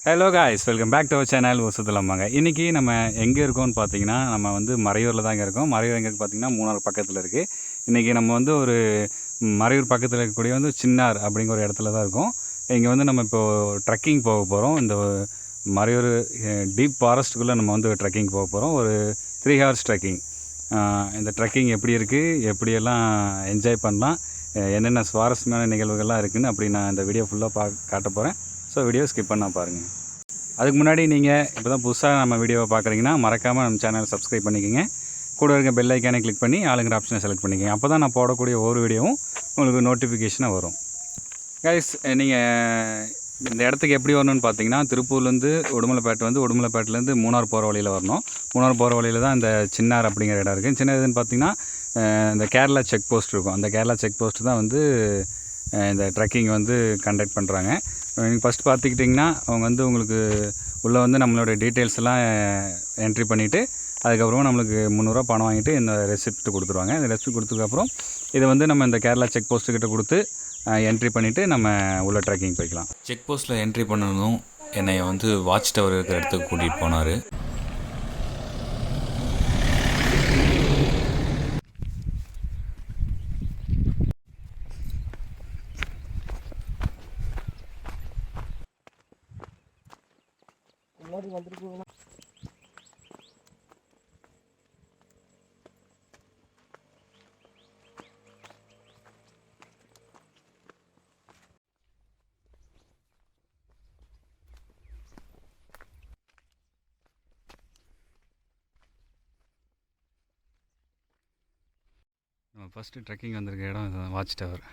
Hello guys, welcome back to our channel ஊசுதலம்மாங்க. இன்றைக்கி நம்ம எங்கே இருக்கோம்னு பார்த்தீங்கன்னா, நம்ம வந்து மறையூரில் தாங்க இருக்கோம். மறையூர் எங்கே பார்த்தீங்கன்னா மூணார் பக்கத்தில் இருக்குது. இன்றைக்கி நம்ம வந்து ஒரு மறையூர் பக்கத்தில் இருக்கக்கூடிய வந்து சின்னார் அப்படிங்கிற ஒரு இடத்துல தான் இருக்கோம். இங்கே வந்து நம்ம இப்போது ட்ரெக்கிங் போக போகிறோம். இந்த மறையூர் டீப் ஃபாரஸ்ட்டுக்குள்ளே நம்ம வந்து ட்ரெக்கிங் போக போகிறோம். ஒரு 3 ஹவர்ஸ் ட்ரெக்கிங். இந்த ட்ரெக்கிங் எப்படி இருக்குது, எப்படியெல்லாம் என்ஜாய் பண்ணலாம், என்னென்ன சுவாரஸ்யமான நிகழ்வுகள்லாம் இருக்குதுன்னு அப்படி நான் இந்த வீடியோ ஃபுல்லாக காட்ட போகிறேன். ஸோ வீடியோ ஸ்கிப் பண்ணால் பாருங்கள். அதுக்கு முன்னாடி நீங்கள் இப்போ தான் புதுசாக நம்ம வீடியோவை பார்க்குறீங்கன்னா மறக்காமல் நம்ம சேனலை சப்ஸ்கிரைப் பண்ணிக்கோங்க. கூட இருக்க பெல் ஐக்கானை கிளிக் பண்ணி ஆளுங்கிற ஆப்ஷனை செலக்ட் பண்ணிக்கோங்க. அப்போ தான் நான் போடக்கூடிய ஒவ்வொரு வீடியோவும் உங்களுக்கு நோட்டிஃபிகேஷனாக வரும். கைஸ், நீங்கள் இந்த இடத்துக்கு எப்படி வரணும்னு பார்த்தீங்கன்னா, திருப்பூர்லேருந்து உடுமலைப்பேட்டிலேருந்து மூணார் போகிற வழியில் வரணும். மூணார் போகிற வழியில் தான் இந்த சின்னார் அப்படிங்கிற இடம் இருக்குது. சின்ன இதுன்னு பார்த்தீங்கன்னா, இந்த கேரளா செக் போஸ்ட் இருக்கும். அந்த கேரளா செக் போஸ்ட்டு தான் வந்து இந்த ட்ரெக்கிங் வந்து கண்டக்ட் பண்ணுறாங்க. நீங்கள் ஃபஸ்ட் பார்த்துக்கிட்டிங்கன்னா அவங்க வந்து உங்களுக்கு உள்ளே வந்து நம்மளோட டீட்டெயில்ஸ் எல்லாம் என்ட்ரி பண்ணிவிட்டு அதுக்கப்புறமா நம்மளுக்கு 300 பணம் வாங்கிட்டு இந்த ரெசிப்ட் கொடுத்துருவாங்க. இந்த ரெசிப்ட் கொடுத்ததுக்கப்புறம் இதை வந்து நம்ம இந்த கேரளா செக் போஸ்ட்டுக்கிட்ட கொடுத்து என்ட்ரி பண்ணிவிட்டு நம்ம உள்ள ட்ரெக்கிங் போய்க்கலாம். செக் போஸ்ட்டில் என்ட்ரி பண்ணதும் என்னை வந்து வாட்ச் டவர் இருக்கிற இடத்துக்கு கூட்டிகிட்டு போனார். நம்ம ஃபஸ்ட்டு ட்ரெக்கிங் வந்திருக்க இடம் இதுதான், வாட்ச் டவர்.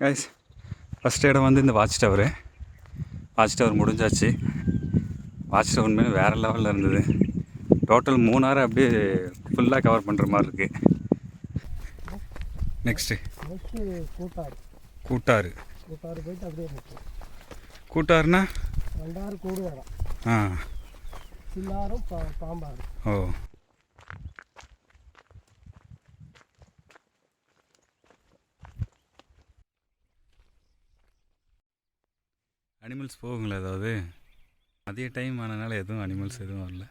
கைஸ், ஃபஸ்ட் இடம் வந்து இந்த வாட்ச் டவர் முடிஞ்சாச்சு. வாட்ச் டவர் உண்மையிலே வேறு லெவலில் இருந்தது. டோட்டல் 3 hour அப்படியே ஃபுல்லாக கவர் பண்ணுற மாதிரி இருக்குது. நெக்ஸ்ட்டு கூட்டாறு போயிட்டு அப்படியே கூட்டாறுனா 2 கூடுவாரம். சின்னாரும் பாம்பாறு. ஓ, அனிமல்ஸ் போகுங்களா? ஏதாவது மதிய டைம் ஆனதுனால எதுவும் அனிமல்ஸ் எதுவும் வரல.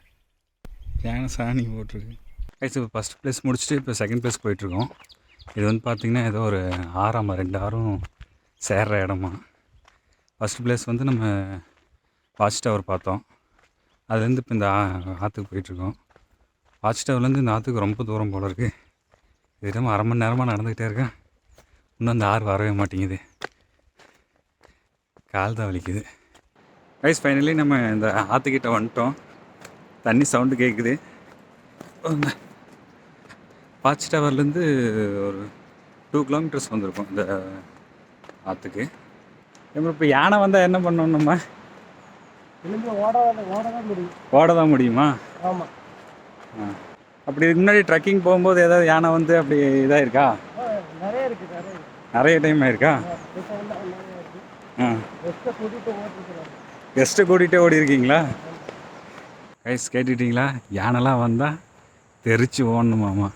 யானை சாணி போட்டிருக்கு. கைஸ், இப்போ ஃபஸ்ட் ப்ளேஸ் முடிச்சுட்டு இப்போ செகண்ட் ப்ளேஸ் போயிட்டுருக்கோம். இது வந்து பார்த்திங்கன்னா ஏதோ ஒரு 2 ஆறும் சேர்கிற இடமா. ஃபஸ்ட் ப்ளேஸ் வந்து நம்ம வாட்ச் டவர் பார்த்தோம். அதுலேருந்து இப்போ இந்த ஆற்றுக்கு போயிட்டுருக்கோம். வாட்ச் டவர்லேருந்து இந்த ஆற்றுக்கு ரொம்ப தூரம் போல இருக்குது. இது நம்ம 1/2 மணி நேரமாக நடந்துக்கிட்டே இருக்கேன். இன்னும் அந்த ஆறு வரவே மாட்டேங்குது. கால் தான் வலிக்குது. கைஸ், ஃபைனலி நம்ம இந்த ஆற்றுக்கிட்ட வந்துட்டோம். தண்ணி சவுண்டு கேட்குது. வாட்ச் டவர்லேருந்து ஒரு 2 கிலோமீட்டர்ஸ் வந்திருக்கோம் இந்த ஆற்றுக்கு. இப்போ யானை வந்தால் என்ன பண்ணணும்? நம்ம ஓட தான் முடியுமா? ஆமாம். அப்படி இதுக்கு முன்னாடி ட்ரெக்கிங் போகும்போது ஏதாவது யானை வந்து அப்படி இதாக இருக்கா? நிறைய டைம் ஆயிருக்கா? கெஸ்ட்டை கூட்டிகிட்டே ஓடி இருக்கீங்களா? கைஸ், கேட்டுக்கிட்டிங்களா? யானைலாம் வந்தால் தெரிச்சு ஓடணுமாம்மா.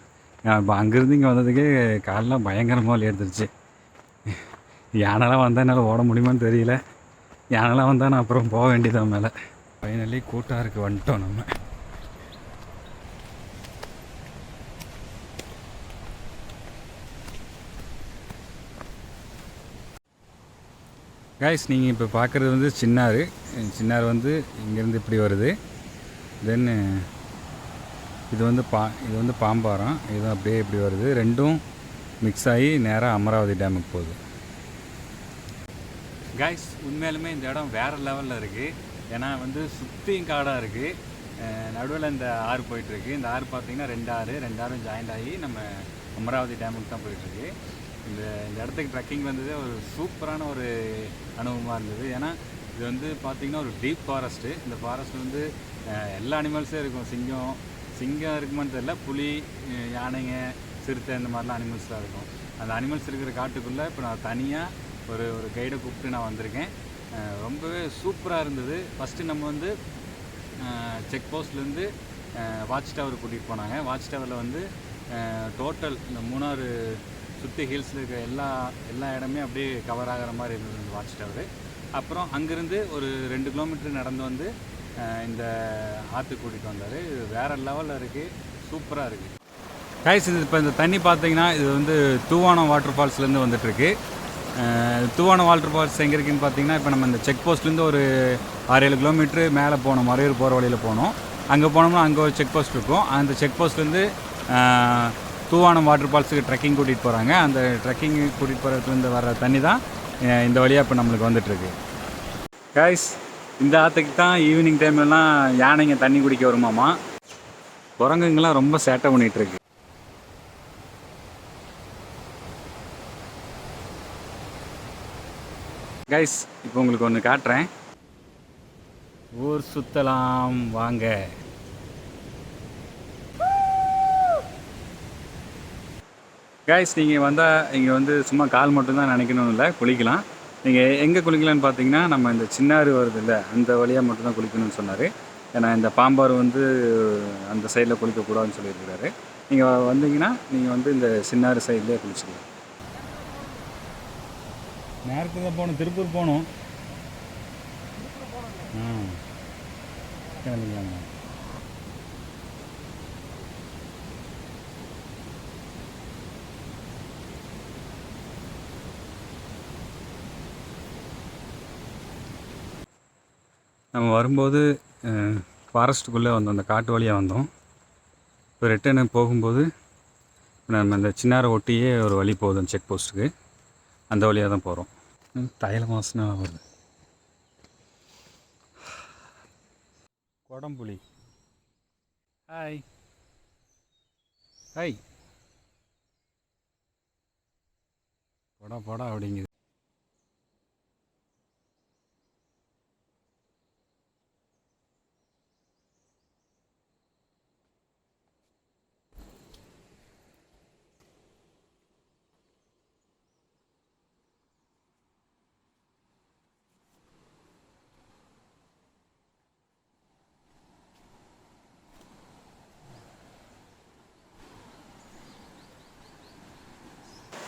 இப்போ அங்கேருந்து இங்கே வந்ததுக்கே காலெலாம் பயங்கரமாக வலி எடுத்துருச்சு. யானைலாம் வந்தால் என்னால் ஓட முடியுமான்னு தெரியல. யானைலாம் வந்தால் நான் அப்புறம் போக வேண்டியதான் மேலே. ஃபைனலி கூட்டாருக்கு வந்துட்டோம் நம்ம. கைஸ், நீங்கள் இப்போ பார்க்குறது வந்து சின்னார் வந்து இங்கேருந்து இப்படி வருது. தென் இது வந்து பாம்பாரம். இது அப்படியே இப்படி வருது. ரெண்டும் மிக்ஸ் ஆகி நேராக அமராவதி டேமுக்கு போகுது. கைஸ், உண்மையிலுமே இந்த இடம் வேறு லெவலில் இருக்குது. ஏன்னா வந்து சுற்றியும் காடாக இருக்குது. நடுவில் இந்த ஆறு போயிட்டுருக்கு. இந்த ஆறு பார்த்திங்கன்னா 2 ஆறும் ஜாயிண்ட் ஆகி நம்ம அமராவதி டேமுக்கு தான் போயிட்டுருக்கு. இந்த இந்த இடத்துக்கு ட்ரெக்கிங் வந்ததே ஒரு சூப்பரான ஒரு அனுபவமாக இருந்தது. ஏன்னா இது வந்து பார்த்திங்கன்னா ஒரு டீப் ஃபாரஸ்ட்டு. இந்த ஃபாரஸ்ட் வந்து எல்லா அனிமல்ஸும் இருக்கும். சிங்கம் இருக்குமான்னு தெரியல, புலி, யானைங்க, சிறுத்தை இந்த மாதிரிலாம் அனிமல்ஸ்லாம் இருக்கும். அந்த அனிமல்ஸ் இருக்கிற காட்டுக்குள்ளே இப்போ நான் தனியாக ஒரு கைடை கூப்பிட்டு நான் வந்திருக்கேன். ரொம்பவே சூப்பராக இருந்தது. ஃபஸ்ட்டு நம்ம வந்து செக் போஸ்ட்லேருந்து வாட்ச் டவர் கூட்டிகிட்டு போனாங்க. வாட்ச் டவரில் வந்து டோட்டல் இந்த மூணாறு சுற்றி ஹில்ஸில் இருக்கிற எல்லா இடமே அப்படியே கவர் ஆகிற மாதிரி இருந்தது இந்த வாட்ச் டவரு. அப்புறம் அங்கேருந்து ஒரு 2 கிலோமீட்டர் நடந்து வந்து இந்த ஆற்றுக்கு கூட்டிகிட்டு வந்தார். இது வேறு லெவலில் இருக்குது, சூப்பராக இருக்குது. கைஸ், இது இப்போ இந்த தண்ணி பார்த்தீங்கன்னா இது வந்து தூவானம் வாட்டர் ஃபால்ஸ்லேருந்து வந்துட்டுருக்கு. தூவானம் வாட்டர் ஃபால்ஸ் எங்கே இருக்குதுன்னு பார்த்தீங்கன்னா, இப்போ நம்ம இந்த செக் போஸ்ட்லேருந்து ஒரு 6-7 கிலோமீட்ரு மேலே போனோம். மறையூர் போகிற வழியில் போனோம். அங்கே போனோம்னா அங்கே ஒரு செக் போஸ்ட் இருக்கும். அந்த செக் போஸ்ட்லேருந்து தூவானம் வாட்டர் ஃபால்ஸுக்கு ட்ரெக்கிங் கூட்டிகிட்டு போகிறாங்க. அந்த ட்ரெக்கிங் கூட்டிகிட்டு போகிறதுலேருந்து வர தண்ணி தான் இந்த வழியாக இப்போ நம்மளுக்கு வந்துட்டுருக்கு. கைஸ், இந்த ஆற்றுக்கு தான் ஈவினிங் டைம்லலாம் யானைங்க தண்ணி குடிக்க வருமாமா. குரங்குங்கெல்லாம் ரொம்ப சேட்டை பண்ணிகிட்ருக்கு. கைஸ், இப்போ உங்களுக்கு ஒன்று காட்டுறேன். ஊர் சுற்றலாம் வாங்க. கைஸ், நீங்கள் வந்தால் இங்கே வந்து சும்மா கால் மட்டும்தான் நினைக்கணும் இல்லை, குளிக்கலாம். நீங்கள் எங்கே குளிக்கலான்னு பார்த்தீங்கன்னா, நம்ம இந்த சின்னாறு வருது இல்லை, அந்த வழியாக மட்டும்தான் குளிக்கணும்னு சொன்னார். ஏன்னா இந்த பாம்பாறு வந்து அந்த சைடில் குளிக்கக்கூடாதுன்னு சொல்லியிருக்கிறாரு. நீங்கள் வந்தீங்கன்னா நீங்கள் வந்து இந்த சின்னாறு சைட்லேயே குளிச்சுக்கலாம். நேரத்துக்கு தான் போகணும், திருப்பூர் போகணும். கிளம்பிக்கலாங்க. நம்ம வரும்போது ஃபாரஸ்ட்டுக்குள்ளே வந்தோம், அந்த காட்டு வழியாக வந்தோம். இப்போ ரிட்டர்னு போகும்போது நம்ம இந்த சின்னாரை ஒட்டியே ஒரு வழி போகுது செக் போஸ்ட்டுக்கு, அந்த வழியாக தான் போகிறோம். தைல வாசனை வருது. கொடம்புளி. ஹாய் ஹாய், போடா அப்படிங்குது.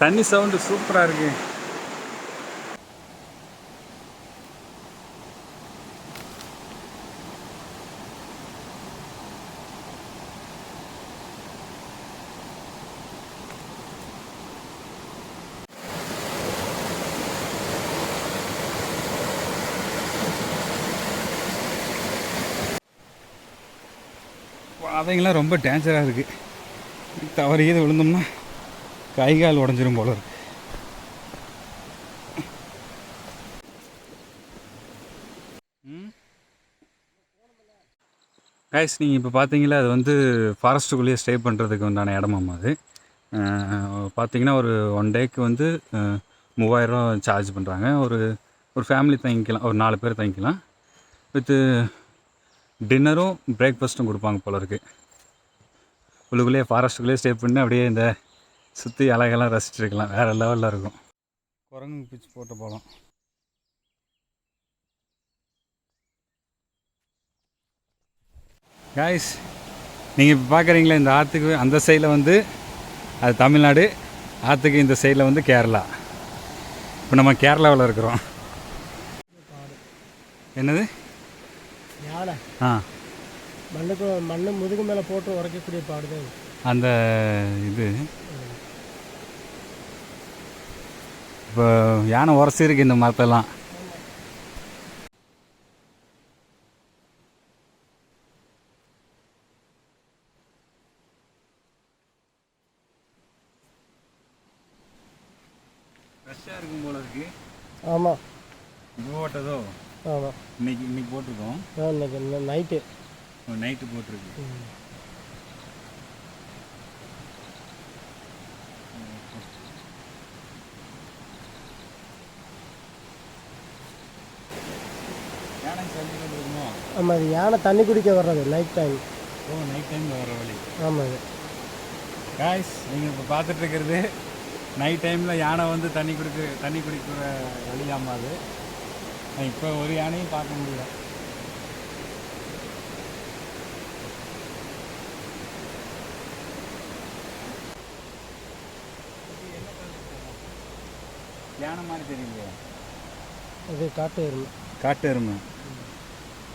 தண்ணி சவுண்டு சூப்பராக இருக்கு. பாதைங்களாம் ரொம்ப டேஞ்சராக இருக்குது. தவறி இது விழுந்தோம்னா கை கால் உடஞ்சிரும் போல இருக்கு. கைஸ், நீங்கள் இப்போ பார்த்தீங்களா, அது வந்து ஃபாரஸ்ட்டுக்குள்ளேயே ஸ்டே பண்ணுறதுக்கு உண்டான இடமாம்மா. அது பார்த்தீங்கன்னா ஒரு 1 டேக்கு வந்து 3000 ரூபா சார்ஜ் பண்ணுறாங்க. ஒரு ஃபேமிலி தங்கிக்கலாம், ஒரு 4 பேர் தங்கிக்கலாம். வித்து டின்னரும் பிரேக்ஃபாஸ்ட்டும் கொடுப்பாங்க போல இருக்குது. உள்ளுக்குள்ளேயே ஃபாரஸ்ட்டுக்குள்ளேயே ஸ்டே பண்ணி அப்படியே இந்த சுற்றி அழகெல்லாம் ரசிச்சுருக்கலாம். வேறு லெவலில் இருக்கும். குரங்கு பிச்சு போட்டு போகலாம். காய்ஸ், நீங்கள் இப்போ பார்க்குறீங்களா, இந்த ஆற்றுக்கு அந்த சைடில் வந்து அது தமிழ்நாடு, ஆற்றுக்கு இந்த சைடில் வந்து கேரளா. இப்போ நம்ம கேரளாவில் இருக்கிறோம். என்னது? மண்ணு முதுகு மேலே போட்டு உரைக்கக்கூடிய பாடுதான் அந்த இது. இப்போ யானை உரசி இருக்கு இந்த மரத்தெல்லாம். ஃப்ரெஷ்ஷாக இருக்கும் போல இருக்கு. ஆமாம், இப்போ போட்டதோ? ஆமாம், இன்னைக்கு போட்டிருக்கோம். இன்னைக்கு நைட்டு போட்டிருக்கு. தண்ணி கொண்டு இருக்குமோ? ஆமாம், அது யானை தண்ணி குடிக்க வர்றது நைட் டைம். ஓ, நைட் டைமில் வர வழி. ஆமாங்க. காய்ஸ், நீங்கள் இப்போ பார்த்துட்டு இருக்கிறது நைட் டைமில் யானை வந்து தண்ணி குடிக்கிற வழியாமா அது. இப்போ ஒரு யானையும் பார்க்க முடியல. யானை மாதிரி தெரியலையே. அது காட்டு எருமை.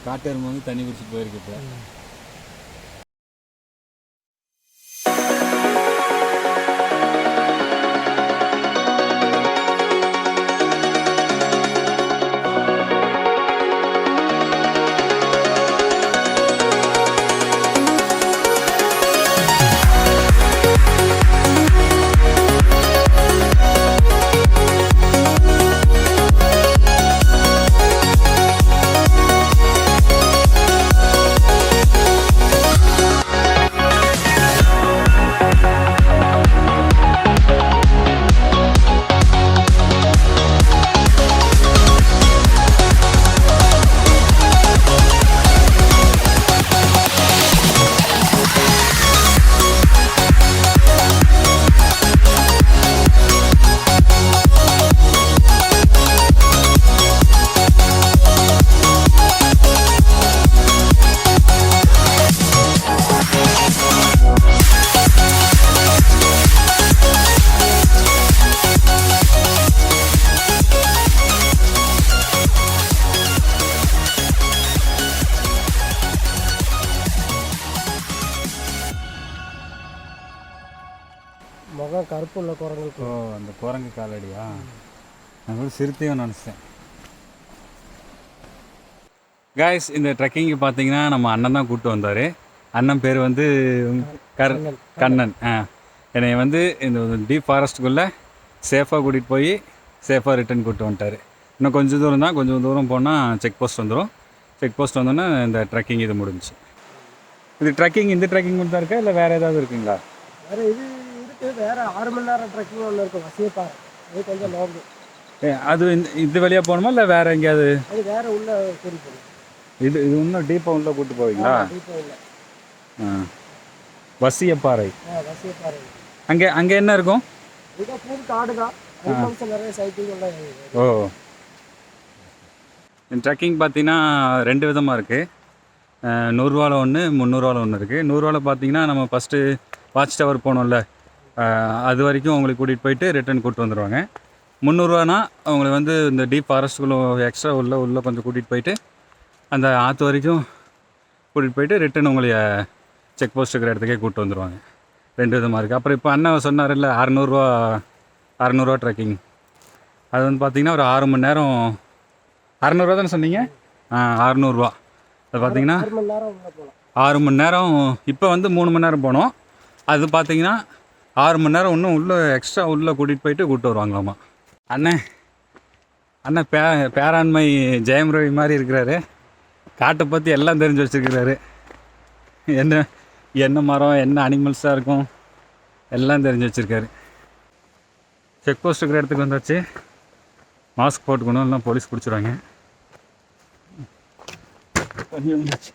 காட்டு எருமை வந்து தண்ணி குடிச்சிட்டு போயிருக்கு இப்போ. முகம் கருப்பு உள்ள குரங்கு. ஓ, அந்த குரங்கு காலடியா? நான் கூட சிறுத்தையும் நினச்சேன். காய்ஸ், இந்த ட்ரெக்கிங்கு பார்த்தீங்கன்னா நம்ம அண்ணன் தான் கூப்பிட்டு வந்தார். அண்ணன் பேர் வந்து கண்ணன். என்னை வந்து இந்த டீப் ஃபாரஸ்ட்டுக்குள்ளே சேஃபாக கூட்டிகிட்டு போய் சேஃபாக ரிட்டர்ன் கூப்பிட்டு வந்துட்டார். இன்னும் கொஞ்சம் தூரம் தான், கொஞ்சம் தூரம் போனால் செக் போஸ்ட் வந்துடும். செக் போஸ்ட் வந்தோன்னே இந்த ட்ரெக்கிங் இது முடிஞ்சு. இது ட்ரெக்கிங் இந்த ட்ரெக்கிங் மட்டும் தான் இருக்கா, இல்லை வேறு ஏதாவது இருக்குங்களா? வேறு இது இருக்குது. வேறு 6 மணி நேரம் ட்ரெக்கிங் ஒன்று இருக்குது, வசியப்பாறை. அது கொஞ்சம் லாங்கு. அது இது வழியாக போகணுமா, இல்லை வேறு எங்கேயாவது? அது வேறு உள்ள கூட்டிகிட்டு போகணும். இது இன்னும் டீப்பாக உள்ளே கூப்பிட்டு போவீங்களா? டீப்பாக இல்லை. வசியப்பாறை. வசியப்பாறை. அங்கே என்ன இருக்கும்? இதுதான் பூ காடு தான். நிறைய சைக்கிள் எல்லாம். ஓ, ட்ரெக்கிங் பார்த்தீங்கன்னா 2 விதமாக இருக்குது. 100 ரூபாவில் ஒன்று, 300 ரூபாவில் ஒன்று இருக்குது. 100 ரூபாவில் பார்த்தீங்கன்னா நம்ம ஃபஸ்ட்டு வாட்ச் டவர் போனோம்ல, அது வரைக்கும் அவங்களுக்கு கூட்டிகிட்டு போயிட்டு ரிட்டர்ன் கூப்பிட்டு வந்துடுவாங்க. 300 ரூபானா அவங்களை வந்து இந்த டீப் ஃபாரஸ்ட்டுக்குள்ளே எக்ஸ்ட்ரா உள்ளே கொஞ்சம் கூட்டிகிட்டு போயிட்டு அந்த ஆற்று வரைக்கும் கூட்டிகிட்டு போயிட்டு ரிட்டன் உங்களை செக் போஸ்ட் இருக்கிற இடத்துக்கே கூப்பிட்டு வந்துடுவாங்க. 2 விதமாக இருக்குது. அப்புறம் இப்போ அண்ணன் சொன்னார் இல்லை 600 ரூபா ட்ரெக்கிங். அது வந்து பார்த்திங்கன்னா ஒரு 6 மணி நேரம். 600 ரூபா தானே சொன்னீங்க? 600 ரூபா. அது பார்த்திங்கன்னா 6 மணி நேரம். இப்போ வந்து 3 மணி நேரம் போனோம். அது பார்த்திங்கன்னா 6 மணி நேரம் இன்னும் உள்ளே எக்ஸ்ட்ரா உள்ளே கூப்பிட்டு வருவாங்களாம்மா. அண்ணன் பேராண்மை ஜெயம் ரவி மாதிரி இருக்கிறாரு. காட்டை பற்றி எல்லாம் தெரிஞ்சு வச்சுருக்கிறாரு. என்ன மரம், என்ன அனிமல்ஸாக இருக்கும் எல்லாம் தெரிஞ்சு வச்சுருக்காரு. செக் போஸ்ட் இருக்கிற இடத்துக்கு வந்தாச்சு. மாஸ்க் போட்டுக்கணும், இல்லைனா போலீஸ் பிடிச்சிருவாங்க. வந்தாச்சு.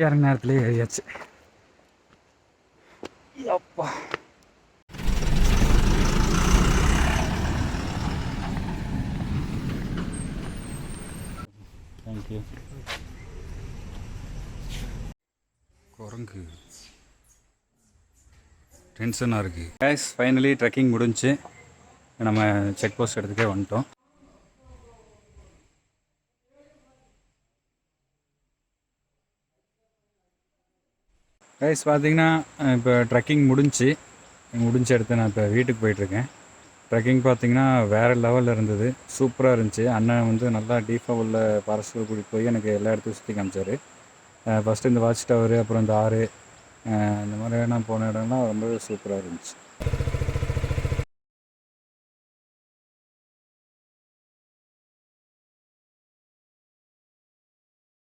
இறங்க நேரத்துலேயே ஏறியாச்சு. அப்பா, தேங்க்யூ. குரங்கு டென்ஷனாக இருக்குது. கைஸ், ஃபைனலி ட்ரெக்கிங் முடிஞ்சு நம்ம செக் போஸ்ட் இடத்துக்கே வந்துட்டோம். கைஸ் பார்த்தீங்கன்னா இப்போ ட்ரெக்கிங் முடிஞ்ச இடத்த நான் இப்போ வீட்டுக்கு போயிட்டுருக்கேன். ட்ரெக்கிங் பார்த்தீங்கன்னா வேறு லெவலில் இருந்தது, சூப்பராக இருந்துச்சு. அண்ணன் வந்து நல்லா டீப்பாக உள்ள ஃபாரஸ்ட்டில் கூட்டிகிட்டு போய் எனக்கு எல்லா இடத்தையும் சுற்றி காமிச்சார். ஃபஸ்ட்டு இந்த வாட்ச் டவரு, அப்புறம் இந்த ஆறு, இந்த மாதிரியான போன இடம்லாம் ரொம்பவே சூப்பராக இருந்துச்சு.